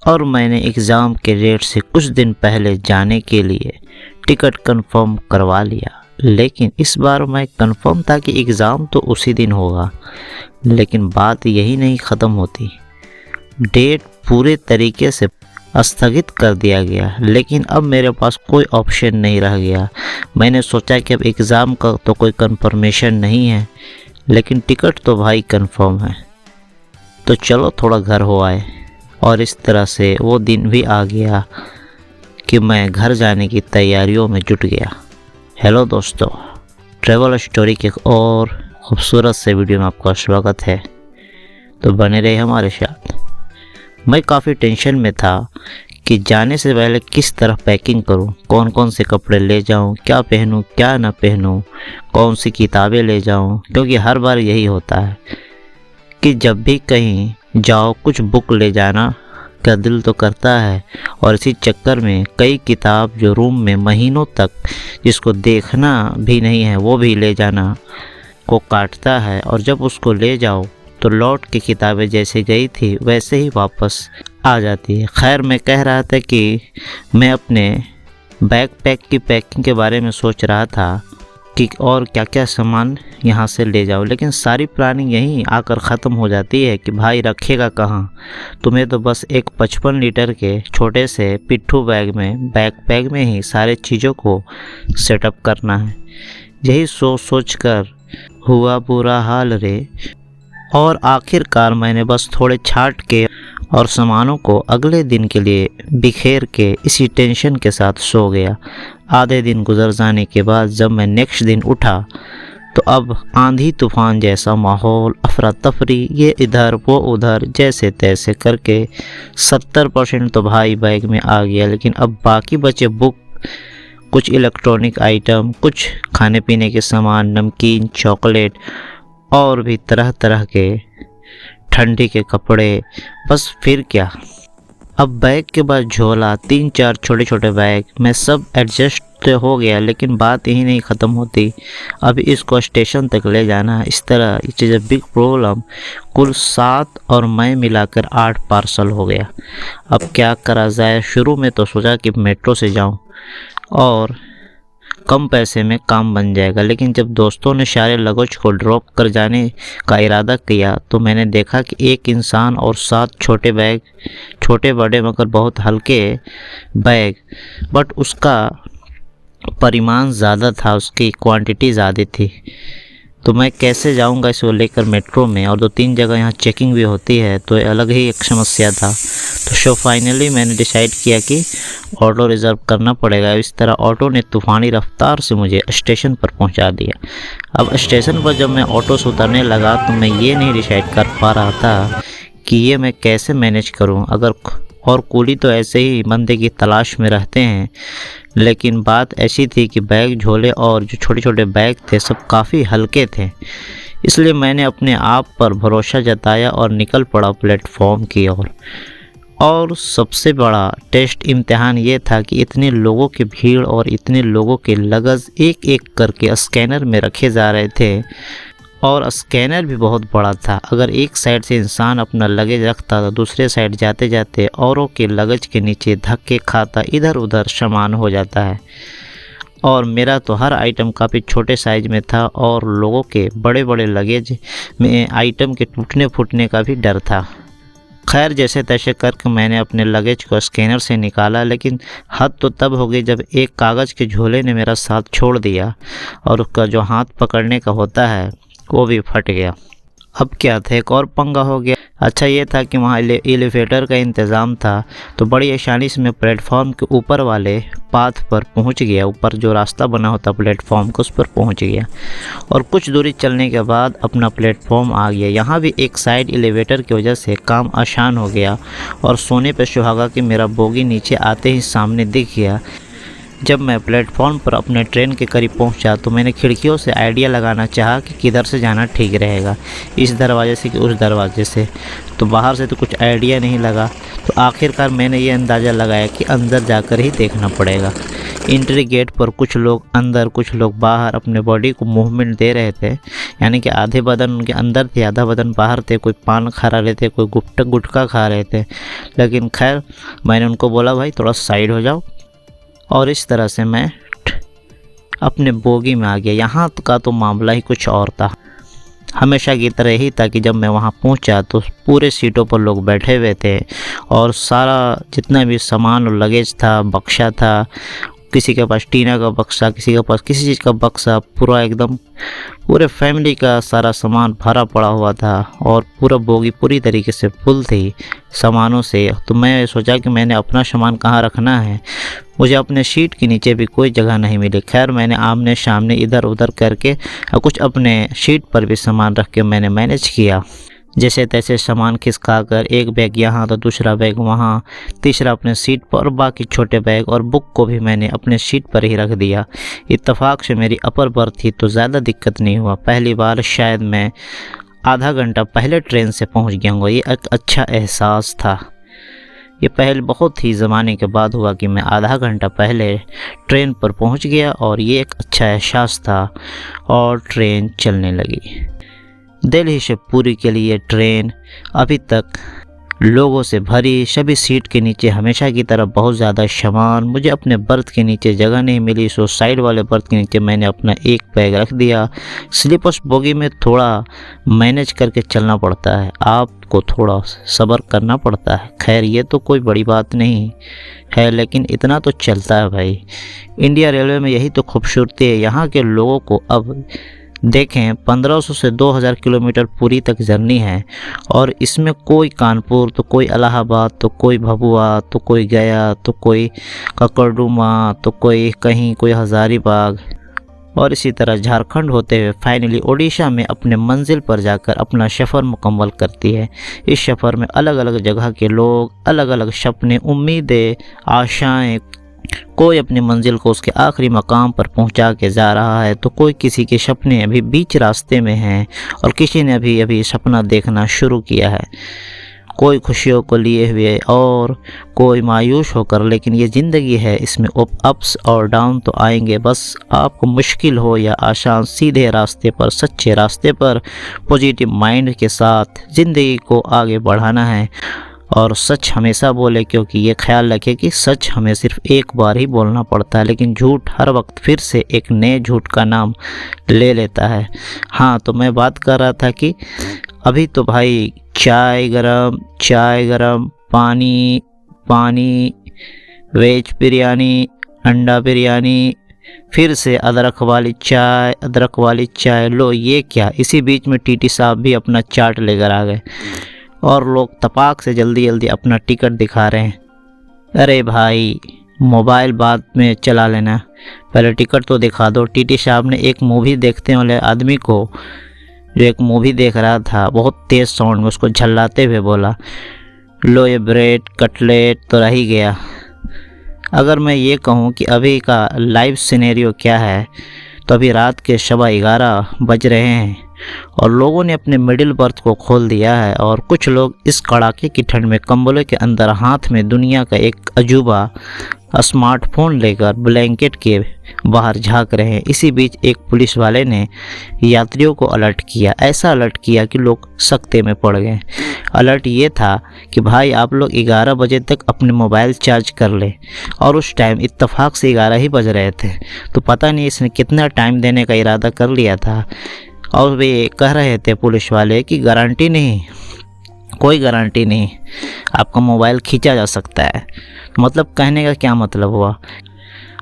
और मैंने एग्ज़ाम के डेट से कुछ दिन पहले जाने के लिए टिकट कंफर्म करवा लिया। लेकिन इस बार मैं कंफर्म था कि एग्ज़ाम तो उसी दिन होगा, लेकिन बात यही नहीं ख़त्म होती। डेट पूरे तरीके से स्थगित कर दिया गया, लेकिन अब मेरे पास कोई ऑप्शन नहीं रह गया। मैंने सोचा कि अब एग्ज़ाम का तो कोई कंफर्मेशन नहीं है, लेकिन टिकट तो भाई कंफर्म है, तो चलो थोड़ा घर हो आए। और इस तरह से वो दिन भी आ गया कि मैं घर जाने की तैयारियों में जुट गया। हेलो दोस्तों, ट्रैवल स्टोरी के एक और ख़ूबसूरत से वीडियो में आपका स्वागत है। तो बने रहे हमारे साथ। मैं काफ़ी टेंशन में था कि जाने से पहले किस तरह पैकिंग करूं, कौन कौन से कपड़े ले जाऊं, क्या पहनूं क्या ना पहनूं, कौन सी किताबें ले जाऊं। क्योंकि हर बार यही होता है कि जब भी कहीं जाओ कुछ बुक ले जाना का दिल तो करता है, और इसी चक्कर में कई किताब जो रूम में महीनों तक जिसको देखना भी नहीं है वो भी ले जाना को काटता है। और जब उसको ले जाओ तो लौट के किताबें जैसे गई थी वैसे ही वापस आ जाती है। खैर, मैं कह रहा था कि मैं अपने बैकपैक की पैकिंग के बारे में सोच रहा था कि और क्या क्या सामान यहाँ से ले जाओ, लेकिन सारी प्लानिंग यहीं आकर ख़त्म हो जाती है कि भाई रखेगा कहाँ। तुम्हें तो बस एक 55 लीटर के छोटे से पिट्ठू बैग में बैकपैक में ही सारे चीज़ों को सेटअप करना है। यही सोच कर हुआ बुरा हाल रे। और आखिरकार मैंने बस थोड़े छांट के और सामानों को अगले दिन के लिए बिखेर के इसी टेंशन के साथ सो गया। आधे दिन गुजर जाने के बाद जब मैं नेक्स्ट दिन उठा तो अब आंधी तूफान जैसा माहौल, अफरा तफरी, ये इधर वो उधर, जैसे तैसे करके 70% तो भाई बैग में आ गया। लेकिन अब बाकी बचे बुक, कुछ इलेक्ट्रॉनिक आइटम, कुछ खाने पीने के सामान, नमकीन, चॉकलेट और भी तरह तरह के ठंडी के कपड़े। बस फिर क्या, अब बैग के बाद झोला, 3-4 छोटे छोटे बैग में सब एडजस्ट हो गया। लेकिन बात यही नहीं ख़त्म होती, अब इसको स्टेशन तक ले जाना। इस तरह it is a big problem. कुल 7 और मैं मिलाकर 8 पार्सल हो गया। अब क्या करा जाए। शुरू में तो सोचा कि मेट्रो से जाऊं और कम पैसे में काम बन जाएगा, लेकिन जब दोस्तों ने सारे लगेज को ड्रॉप कर जाने का इरादा किया तो मैंने देखा कि एक इंसान और 7 छोटे बैग, छोटे बड़े मगर बहुत हल्के बैग, बट उसका परिमाण ज़्यादा था, उसकी क्वांटिटी ज़्यादा थी। तो मैं कैसे जाऊंगा इसको लेकर मेट्रो में, और 2-3 जगह यहाँ चेकिंग भी होती है, तो अलग ही एक समस्या था। तो फाइनली मैंने डिसाइड किया कि ऑटो रिज़र्व करना पड़ेगा। इस तरह ऑटो ने तूफ़ानी रफ्तार से मुझे स्टेशन पर पहुंचा दिया। अब स्टेशन पर जब मैं ऑटो से उतरने लगा तो मैं ये नहीं डिसाइड कर पा रहा था कि ये मैं कैसे मैनेज करूं। अगर और कूली तो ऐसे ही बंदे की तलाश में रहते हैं, लेकिन बात ऐसी थी कि बैग, झोले और जो छोटे छोटे बैग थे सब काफ़ी हल्के थे। इसलिए मैंने अपने आप पर भरोसा जताया और निकल पड़ा प्लेटफॉर्म की ओर। और सबसे बड़ा टेस्ट इम्तिहान ये था कि इतने लोगों की भीड़ और इतने लोगों के लगेज एक एक करके स्कैनर में रखे जा रहे थे, और स्कैनर भी बहुत बड़ा था। अगर एक साइड से इंसान अपना लगेज रखता तो दूसरे साइड जाते जाते औरों के लगेज के नीचे धक्के खाता इधर उधर सामान हो जाता है। और मेरा तो हर आइटम काफ़ी छोटे साइज में था, और लोगों के बड़े बड़े लगेज में आइटम के टूटने फूटने का भी डर था। खैर, जैसे तैसे करके मैंने अपने लगेज को स्कैनर से निकाला, लेकिन हद तो तब हो गई जब एक कागज़ के झोले ने मेरा साथ छोड़ दिया और उसका जो हाथ पकड़ने का होता है वो भी फट गया। अब क्या था, एक और पंगा हो गया। अच्छा ये था कि वहाँ एलिवेटर का इंतज़ाम था, तो बड़ी आसानी से मैं प्लेटफॉर्म के ऊपर वाले पाथ पर पहुँच गया। ऊपर जो रास्ता बना होता प्लेटफॉर्म का, उस पर पहुँच गया, और कुछ दूरी चलने के बाद अपना प्लेटफॉर्म आ गया। यहाँ भी एक साइड एलिवेटर की वजह से काम आसान हो गया, और सोने पर सुहागा कि मेरा बोगी नीचे आते ही सामने दिख गया। जब मैं प्लेटफॉर्म पर अपने ट्रेन के करीब पहुंचा तो मैंने खिड़कियों से आइडिया लगाना चाहा कि किधर से जाना ठीक रहेगा, इस दरवाजे से कि उस दरवाजे से। तो बाहर से तो कुछ आइडिया नहीं लगा, तो आखिरकार मैंने ये अंदाज़ा लगाया कि अंदर जाकर ही देखना पड़ेगा। एंट्री गेट पर कुछ लोग अंदर कुछ लोग बाहर अपने बॉडी को मूवमेंट दे रहे थे, यानी कि आधे बदन उनके अंदर थे, आधा बदन बाहर थे। कोई पान खा रहे थे, कोई गुटखा खा रहे थे। लेकिन खैर मैंने उनको बोला भाई थोड़ा साइड हो जाओ, और इस तरह से मैं अपने बोगी में आ गया। यहाँ का तो मामला ही कुछ और था। हमेशा की तरह ही था कि जब मैं वहाँ पहुँचा तो पूरे सीटों पर लोग बैठे हुए थे, और सारा जितना भी सामान और लगेज था, बक्सा था, किसी के पास टीना का बक्सा, किसी के पास किसी चीज़ का बक्सा, पूरा एकदम पूरे फैमिली का सारा सामान भरा पड़ा हुआ था, और पूरा बोगी पूरी तरीके से फुल थी सामानों से। तो मैं सोचा कि मैंने अपना सामान कहाँ रखना है, मुझे अपने सीट के नीचे भी कोई जगह नहीं मिली। खैर मैंने आमने सामने इधर उधर करके और कुछ अपने सीट पर भी सामान रख के मैंने मैनेज किया। जैसे तैसे सामान खिसका कर एक बैग यहाँ तो दूसरा बैग वहाँ, तीसरा अपने सीट पर, और बाकी छोटे बैग और बुक को भी मैंने अपने सीट पर ही रख दिया। इत्तेफाक से मेरी अपर बर्थ थी तो ज़्यादा दिक्कत नहीं हुआ। पहली बार शायद मैं आधा घंटा पहले ट्रेन से पहुँच गया हूँ, ये एक अच्छा एहसास था। ये पहले बहुत ही ज़माने के बाद हुआ कि मैं आधा घंटा पहले ट्रेन पर पहुँच गया, और ये एक अच्छा एहसास था। और ट्रेन चलने लगी। दिल्ली से पुरी के लिए ट्रेन अभी तक लोगों से भरी, सभी सीट के नीचे हमेशा की तरह बहुत ज़्यादा सामान। मुझे अपने बर्थ के नीचे जगह नहीं मिली, सो साइड वाले बर्थ के नीचे मैंने अपना एक बैग रख दिया। स्लीपर्स बोगी में थोड़ा मैनेज करके चलना पड़ता है, आपको थोड़ा सब्र करना पड़ता है। खैर ये तो कोई बड़ी बात नहीं है, लेकिन इतना तो चलता है भाई। इंडिया रेलवे में यही तो खूबसूरती है। यहाँ के लोगों को अब देखें 1500 से 2000 किलोमीटर पूरी तक जर्नी है, और इसमें कोई कानपुर तो कोई इलाहाबाद तो कोई भभुआ तो कोई गया तो कोई ककरडुमा तो कोई कहीं कोई हज़ारीबाग, और इसी तरह झारखंड होते हुए फाइनली ओडिशा में अपने मंजिल पर जाकर अपना सफ़र मुकम्मल करती है। इस सफ़र में अलग अलग जगह के लोग, अलग अलग सपने, उम्मीदें, आशाएं, कोई अपनी मंजिल को उसके आखिरी मकाम पर पहुंचा के जा रहा है, तो कोई किसी के सपने अभी बीच रास्ते में हैं, और किसी ने अभी सपना देखना शुरू किया है। कोई खुशियों को लिए हुए और कोई मायूस होकर। लेकिन ये ज़िंदगी है, इसमें अप्स और डाउन तो आएंगे। बस आपको मुश्किल हो या आसान, सीधे रास्ते पर, सच्चे रास्ते पर पॉजिटिव माइंड के साथ ज़िंदगी को आगे बढ़ाना है। और सच हमेशा बोले, क्योंकि ये ख्याल रखें कि सच हमें सिर्फ एक बार ही बोलना पड़ता है, लेकिन झूठ हर वक्त फिर से एक नए झूठ का नाम ले लेता है। हाँ, तो मैं बात कर रहा था कि अभी तो भाई चाय गरम, पानी, वेज बिरयानी, अंडा बिरयानी, फिर से अदरक वाली चाय। लो ये क्या, इसी बीच में टीटी साहब भी अपना चाट लेकर आ गए, और लोग तपाक से जल्दी जल्दी अपना टिकट दिखा रहे हैं। अरे भाई मोबाइल बाद में चला लेना, पहले टिकट तो दिखा दो। टीटी साहब ने एक मूवी देखते वाले आदमी को, जो एक मूवी देख रहा था, बहुत तेज़ साउंड में उसको झल्लाते हुए बोला, लो ये ब्रेड कटलेट तो रह ही गया। अगर मैं ये कहूँ कि अभी का लाइव सिनेरियो क्या है, तो अभी रात के 11:15 बज रहे हैं, और लोगों ने अपने मिडिल बर्थ को खोल दिया है, और कुछ लोग इस कड़ाके की ठंड में कंबलों के अंदर हाथ में दुनिया का एक अजूबा स्मार्टफोन लेकर ब्लैंकेट के बाहर झांक रहे हैं। इसी बीच एक पुलिस वाले ने यात्रियों को अलर्ट किया, ऐसा अलर्ट किया कि लोग सकते में पड़ गए। अलर्ट ये था कि भाई आप लोग 11 बजे तक अपने मोबाइल चार्ज कर ले, और उस टाइम इत्तेफाक से 11 ही बज रहे थे। तो पता नहीं इसने कितना टाइम देने का इरादा कर लिया था। और वे कह रहे थे पुलिस वाले कि गारंटी नहीं, कोई गारंटी नहीं, आपका मोबाइल खींचा जा सकता है। मतलब कहने का क्या मतलब हुआ,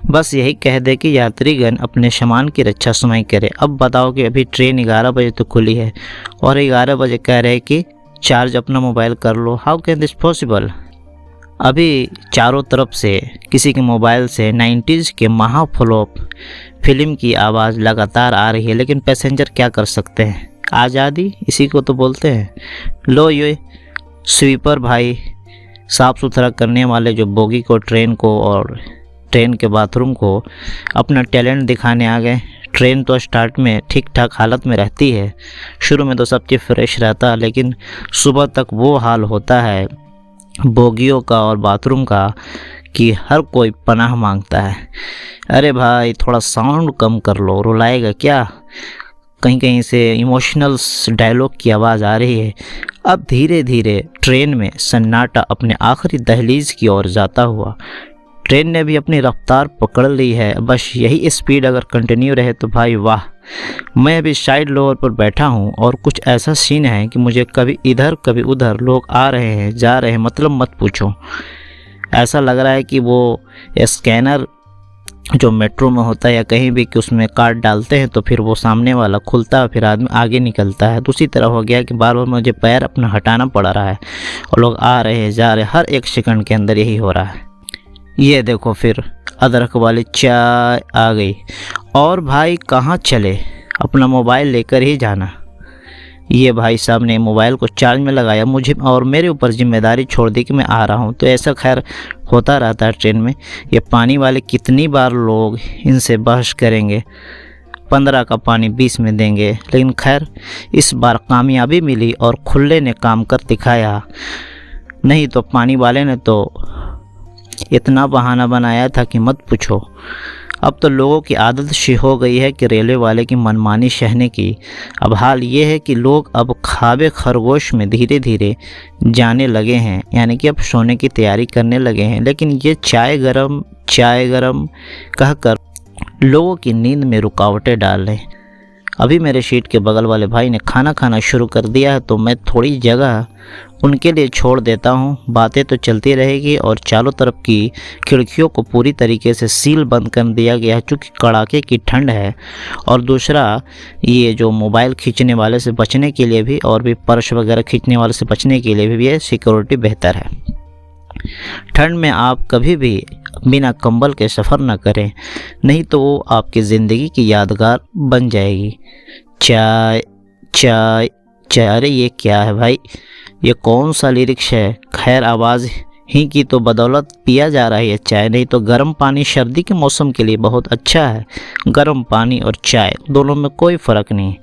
बस यही कह दे कि यात्रीगण अपने सामान की रक्षा स्वयं करें। अब बताओ कि अभी ट्रेन 11 बजे तो खुली है, और 11 बजे कह रहे हैं कि चार्ज अपना मोबाइल कर लो। How can this possible. अभी चारों तरफ से किसी के मोबाइल से 90s के महाफ्लॉप फिल्म की आवाज़ लगातार आ रही है, लेकिन पैसेंजर क्या कर सकते हैं, आज़ादी इसी को तो बोलते हैं। लो ये स्वीपर भाई, साफ़ सुथरा करने वाले जो बोगी को, ट्रेन को और ट्रेन के बाथरूम को अपना टैलेंट दिखाने आ गए। ट्रेन तो स्टार्ट में ठीक ठाक हालत में रहती है, शुरू में तो सब चीज़ फ्रेश रहता है, लेकिन सुबह तक वो हाल होता है बोगियों का और बाथरूम का कि हर कोई पनाह मांगता है। अरे भाई थोड़ा साउंड कम कर लो, रुलाएगा क्या? कहीं कहीं से इमोशनल डायलॉग की आवाज़ आ रही है। अब धीरे धीरे ट्रेन में सन्नाटा अपने आखिरी दहलीज की ओर जाता हुआ। ट्रेन ने भी अपनी रफ्तार पकड़ ली है। बस यही स्पीड अगर कंटिन्यू रहे तो भाई वाह। मैं अभी साइड लोअर पर बैठा हूँ और कुछ ऐसा सीन है कि मुझे कभी इधर कभी उधर लोग आ रहे हैं जा रहे हैं, मतलब मत पूछो। ऐसा लग रहा है कि वो स्कैनर जो मेट्रो में होता है या कहीं भी कि उसमें कार्ड डालते हैं तो फिर वो सामने वाला खुलता है, फिर आदमी आगे निकलता है। दूसरी तरह हो गया कि बार बार मुझे पैर अपना हटाना पड़ रहा है और लोग आ रहे हैं जा रहे हैं, हर एक सेकंड के अंदर यही हो रहा है। ये देखो फिर अदरक वाली चाय आ गई। और भाई कहाँ चले, अपना मोबाइल लेकर ही जाना। ये भाई साहब ने मोबाइल को चार्ज में लगाया, मुझे और मेरे ऊपर जिम्मेदारी छोड़ दी कि मैं आ रहा हूँ। तो ऐसा खैर होता रहता है ट्रेन में। ये पानी वाले कितनी बार लोग इनसे बहस करेंगे, 15 का पानी 20 में देंगे, लेकिन खैर इस बार कामयाबी मिली और खुले ने काम कर दिखाया। नहीं तो पानी वाले ने तो इतना बहाना बनाया था कि मत पूछो। अब तो लोगों की आदत सी हो गई है कि रेलवे वाले की मनमानी सहने की। अब हाल ये है कि लोग अब ख्वाबे खरगोश में धीरे धीरे जाने लगे हैं, यानी कि अब सोने की तैयारी करने लगे हैं। लेकिन ये चाय गरम कहकर लोगों की नींद में रुकावटें डाल रहे हैं। अभी मेरे सीट के बगल वाले भाई ने खाना खाना शुरू कर दिया है, तो मैं थोड़ी जगह उनके लिए छोड़ देता हूँ। बातें तो चलती रहेगी और चारों तरफ की खिड़कियों को पूरी तरीके से सील बंद कर दिया गया है, चूँकि कड़ाके की ठंड है। और दूसरा ये जो मोबाइल खींचने वाले से बचने के लिए भी और भी पर्स वगैरह खींचने वाले से बचने के लिए भी ये सिक्योरिटी बेहतर है। ठंड में आप कभी भी बिना कंबल के सफ़र न करें, नहीं तो वो आपकी ज़िंदगी की यादगार बन जाएगी। चाय चाय चाय, अरे ये क्या है भाई, ये कौन सा लिरिक्स है? खैर आवाज़ ही की तो बदौलत पिया जा रहा है ये चाय। नहीं तो गर्म पानी सर्दी के मौसम के लिए बहुत अच्छा है। गर्म पानी और चाय दोनों में कोई फ़र्क नहीं,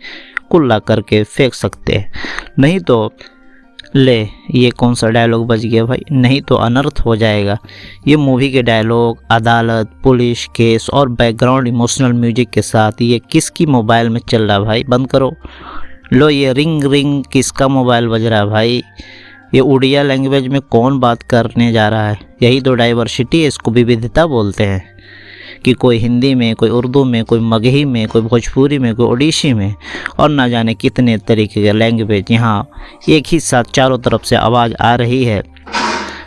कुल्ला करके फेंक सकते हैं। नहीं तो ले, ये कौन सा डायलॉग बज गया भाई, नहीं तो अनर्थ हो जाएगा। ये मूवी के डायलॉग, अदालत, पुलिस केस और बैकग्राउंड इमोशनल म्यूजिक के साथ ये किसकी मोबाइल में चल रहा है भाई? बंद करो। लो ये रिंग किसका मोबाइल बज रहा है भाई? ये उड़िया लैंग्वेज में कौन बात करने जा रहा है? यही तो डाइवर्सिटी है, इसको विविधता बोलते हैं कि कोई हिंदी में, कोई उर्दू में, कोई मगही में, कोई भोजपुरी में, कोई ओडिसी में और ना जाने कितने तरीके के लैंग्वेज यहाँ एक ही साथ चारों तरफ से आवाज़ आ रही है।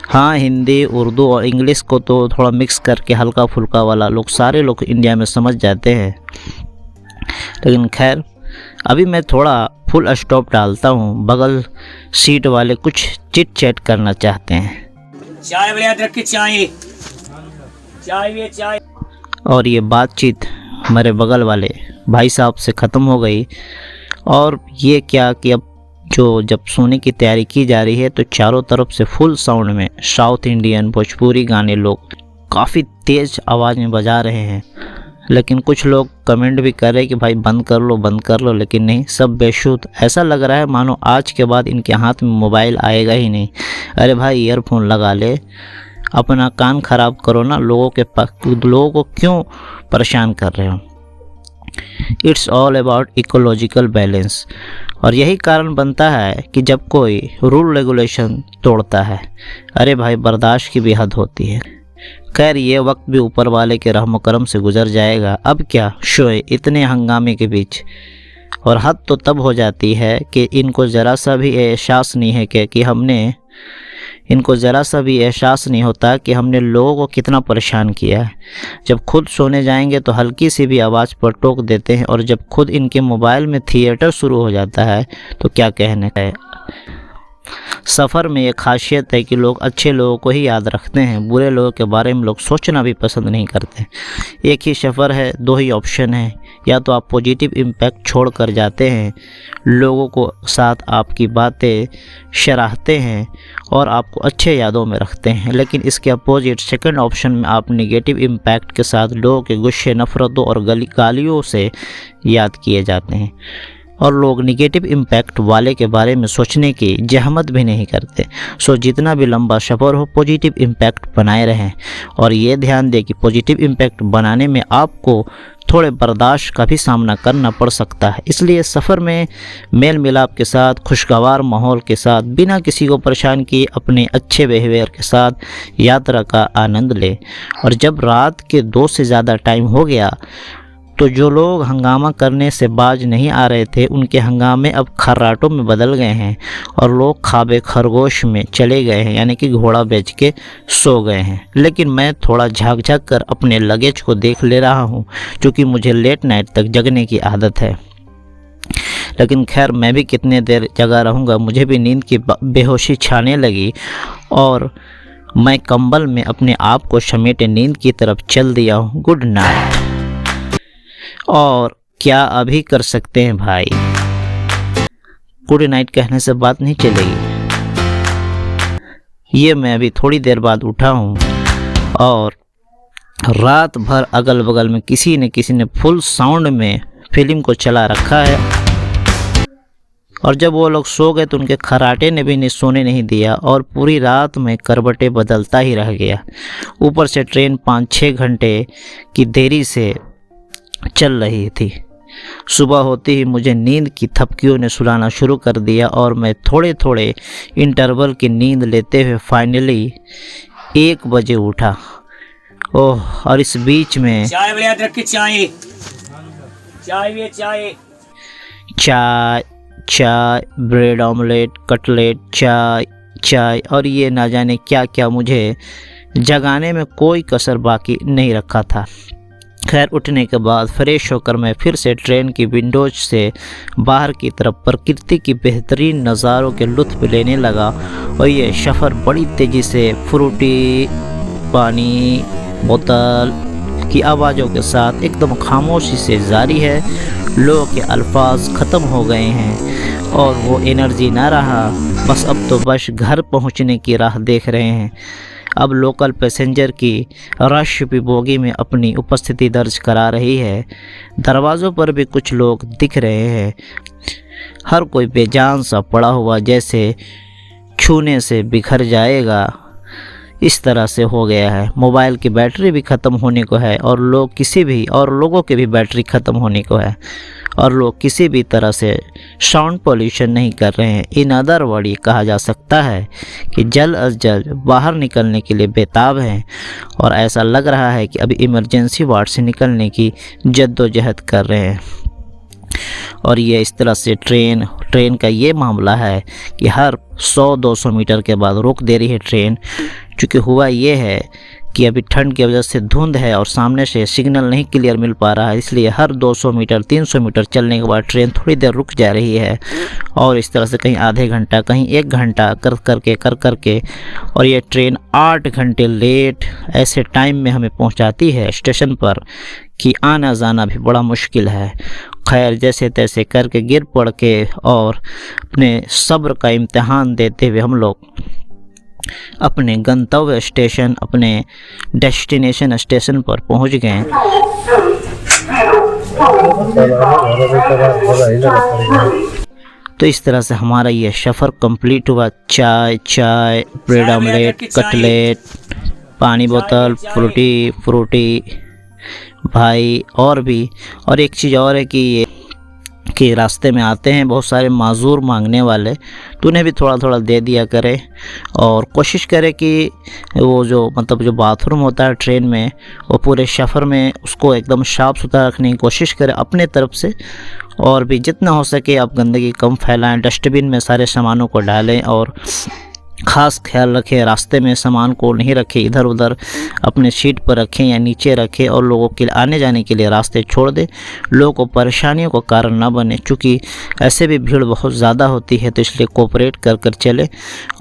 हाँ, हिंदी, उर्दू और इंग्लिश को तो थोड़ा मिक्स करके हल्का फुल्का वाला लोग सारे लोग इंडिया में समझ जाते हैं। लेकिन खैर अभी मैं थोड़ा फुल स्टॉप डालता हूँ, बगल सीट वाले कुछ चिट चैट करना चाहते हैं। चाय वाले याद रख के चाय और ये बातचीत मेरे बगल वाले भाई साहब से ख़त्म हो गई। और ये क्या कि अब जब सोने की तैयारी की जा रही है तो चारों तरफ से फुल साउंड में साउथ इंडियन भोजपुरी गाने लोग काफ़ी तेज़ आवाज़ में बजा रहे हैं। लेकिन कुछ लोग कमेंट भी कर रहे हैं कि भाई बंद कर लो, लेकिन नहीं, सब बेशुद्ध। ऐसा लग रहा है मानो आज के बाद इनके हाथ में मोबाइल आएगा ही नहीं। अरे भाई ईयरफोन लगा ले, अपना कान ख़राब करो ना, लोगों को क्यों परेशान कर रहे हो? It's all about ecological balance. और यही कारण बनता है कि जब कोई रूल रेगुलेशन तोड़ता है, अरे भाई बर्दाश्त की भी हद होती है। खैर ये वक्त भी ऊपर वाले के रहम करम से गुजर जाएगा। अब क्या शोए इतने हंगामे के बीच। और हद तो तब हो जाती है कि इनको ज़रा सा भी एहसास नहीं है कि हमने लोगों को कितना परेशान किया है। जब खुद सोने जाएंगे तो हल्की सी भी आवाज़ पर टोक देते हैं, और जब खुद इनके मोबाइल में थिएटर शुरू हो जाता है तो क्या कहने का है। सफ़र में ये खासियत है कि लोग अच्छे लोगों को ही याद रखते हैं, बुरे लोगों के बारे में लोग सोचना भी पसंद नहीं करते। एक ही सफ़र है, दो ही ऑप्शन है, या तो आप पॉजिटिव इम्पैक्ट छोड़ कर जाते हैं, लोगों को साथ आपकी बातें सराहते हैं और आपको अच्छे यादों में रखते हैं। लेकिन इसके अपोजिट सेकंड ऑप्शन में आप नेगेटिव इम्पैक्ट के साथ लोगों के गुस्से, नफ़रतों और गालियों से याद किए जाते हैं। और लोग निगेटिव इम्पैक्ट वाले के बारे में सोचने की जहमत भी नहीं करते। सो जितना भी लंबा सफ़र हो पॉजिटिव इम्पैक्ट बनाए रहें और ये ध्यान दें कि पॉजिटिव इम्पैक्ट बनाने में आपको थोड़े बर्दाश्त का भी सामना करना पड़ सकता है। इसलिए सफ़र में मेल मिलाप के साथ, खुशगवार माहौल के साथ, बिना किसी को परेशान किए अपने अच्छे बिहेवियर के साथ यात्रा का आनंद लें। और जब रात के 2 से ज़्यादा टाइम हो गया तो जो लोग हंगामा करने से बाज नहीं आ रहे थे उनके हंगामे अब खर्राटों में बदल गए हैं और लोग खाबे खरगोश में चले गए हैं, यानी कि घोड़ा बेच के सो गए हैं। लेकिन मैं थोड़ा झाँक झाँक कर अपने लगेज को देख ले रहा हूँ क्योंकि मुझे लेट नाइट तक जगने की आदत है। लेकिन खैर मैं भी कितने देर जगा रहूँगा, मुझे भी नींद की बेहोशी छाने लगी और मैं कंबल में अपने आप को समेटे नींद की तरफ चल दिया हूँ। Good night. और क्या अभी कर सकते हैं भाई, गुड नाइट कहने से बात नहीं चलेगी। ये मैं अभी थोड़ी देर बाद उठा हूँ और रात भर अगल बगल में किसी ने फुल साउंड में फिल्म को चला रखा है और जब वो लोग सो गए तो उनके खर्राटे ने भी सोने नहीं दिया और पूरी रात में करवटें बदलता ही रह गया। ऊपर से ट्रेन 5-6 घंटे की देरी से चल रही थी। सुबह होते ही मुझे नींद की थपकियों ने सुलाना शुरू कर दिया और मैं थोड़े थोड़े इंटरवल की नींद लेते हुए फाइनली 1 बजे उठा। ओह, और इस बीच में चाय, ब्रेड ऑमलेट, कटलेट, चाय और ये ना जाने क्या क्या मुझे जगाने में कोई कसर बाकी नहीं रखा था। खैर उठने के बाद फ्रेश होकर मैं फिर से ट्रेन की विंडोज से बाहर की तरफ प्रकृति की बेहतरीन नज़ारों के लुत्फ़ लेने लगा और ये सफ़र बड़ी तेज़ी से फ्रूटी, पानी, बोतल की आवाज़ों के साथ एकदम खामोशी से जारी है। लोगों के अल्फाज ख़त्म हो गए हैं और वो एनर्जी ना रहा, बस घर पहुंचने की राह देख रहे हैं। अब लोकल पैसेंजर की रश भी बोगी में अपनी उपस्थिति दर्ज करा रही है। दरवाज़ों पर भी कुछ लोग दिख रहे हैं। हर कोई बेजान सा पड़ा हुआ, जैसे छूने से बिखर जाएगा, इस तरह से हो गया है। मोबाइल की बैटरी भी ख़त्म होने को है और लोगों की भी बैटरी ख़त्म होने को है और लोग किसी भी तरह से साउंड पोल्यूशन नहीं कर रहे हैं। इन अदर वर्ड ये कहा जा सकता है कि जल्द अज जल्द बाहर निकलने के लिए बेताब हैं और ऐसा लग रहा है कि अभी इमरजेंसी वार्ड से निकलने की जद्दोजहद कर रहे हैं। और ये इस तरह से ट्रेन का ये मामला है कि हर 100-200 मीटर के बाद रोक दे रही है ट्रेन। चूँकि हुआ ये है कि अभी ठंड की वजह से धुंध है और सामने से सिग्नल नहीं क्लियर मिल पा रहा है, इसलिए हर 200 मीटर 300 मीटर चलने के बाद ट्रेन थोड़ी देर रुक जा रही है और इस तरह से कहीं आधे घंटा, कहीं 1 घंटा कर करके और ये ट्रेन 8 घंटे लेट ऐसे टाइम में हमें पहुंचाती है स्टेशन पर कि आना जाना भी बड़ा मुश्किल है। खैर जैसे तैसे करके गिर पड़ के और अपने सब्र का इम्तिहान देते हुए हम लोग अपने गंतव्य स्टेशन, अपने डेस्टिनेशन स्टेशन पर पहुंच गए। तो इस तरह से हमारा ये सफ़र कंप्लीट हुआ। चाय, ब्रेड ऑमलेट, कटलेट, पानी बोतल, फ्रूटी भाई। और एक चीज़ और है कि रास्ते में आते हैं बहुत सारे माजूर मांगने वाले, तो उन्हें भी थोड़ा थोड़ा दे दिया करें और कोशिश करें कि वो जो बाथरूम होता है ट्रेन में, वो पूरे सफ़र में उसको एकदम साफ़ सुथरा रखने की कोशिश करें अपने तरफ से। और भी जितना हो सके आप गंदगी कम फैलाएं, डस्टबिन में सारे सामानों को डालें और ख़ास ख्याल रखें रास्ते में सामान को नहीं रखें इधर उधर, अपने सीट पर रखें या नीचे रखें और लोगों के आने जाने के लिए रास्ते छोड़ दें। लोगों को परेशानियों का कारण ना बने, चूँकि ऐसे भी भीड़ बहुत ज़्यादा होती है, तो इसलिए कोऑपरेट कर चले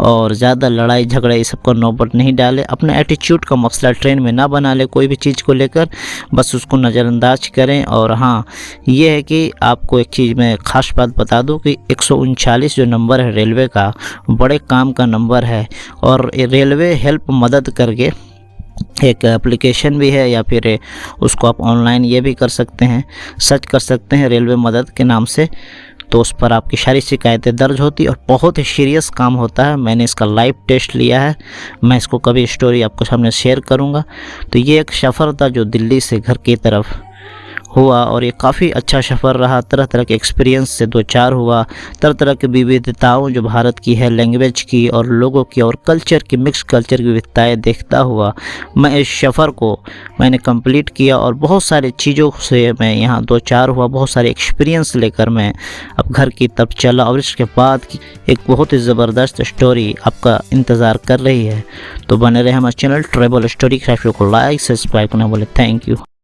और ज़्यादा लड़ाई झगड़े इस सब को नौबत नहीं डाले। अपना एटीट्यूड का मसला ट्रेन में ना बना ले, कोई भी चीज़ को लेकर बस उसको नज़रअंदाज करें। और हाँ, ये है कि आपको एक चीज़ मैं ख़ास बात बता दूँ कि 139 जो नंबर है रेलवे का, बड़े काम का नंबर है और रेलवे हेल्प मदद करके एक एप्लीकेशन भी है, या फिर उसको आप ऑनलाइन ये भी कर सकते हैं, सर्च कर सकते हैं रेलवे मदद के नाम से। तो उस पर आपकी सारी शिकायतें दर्ज होती और बहुत ही सीरियस काम होता है। मैंने इसका लाइव टेस्ट लिया है, मैं इसको कभी स्टोरी आपको सामने शेयर करूँगा। तो ये एक सफ़र था जो दिल्ली से घर की तरफ हुआ और ये काफ़ी अच्छा सफ़र रहा। तरह तरह के एक्सपीरियंस से दो चार हुआ, तरह तरह की विविधताओं जो भारत की है, लैंग्वेज की और लोगों की और कल्चर की, मिक्स कल्चर की विविधताएँ देखता हुआ मैं इस सफ़र को मैंने कंप्लीट किया और बहुत सारी चीज़ों से मैं यहाँ दो चार हुआ, बहुत सारे एक्सपीरियंस लेकर मैं अब घर की तब चला। और इसके बाद की एक बहुत ही ज़बरदस्त स्टोरी आपका इंतज़ार कर रही है। तो बने रहे हमारे चैनल ट्रैवल स्टोरी के साथ को लाइक सब्सक्राइब करना बोले। Thank you.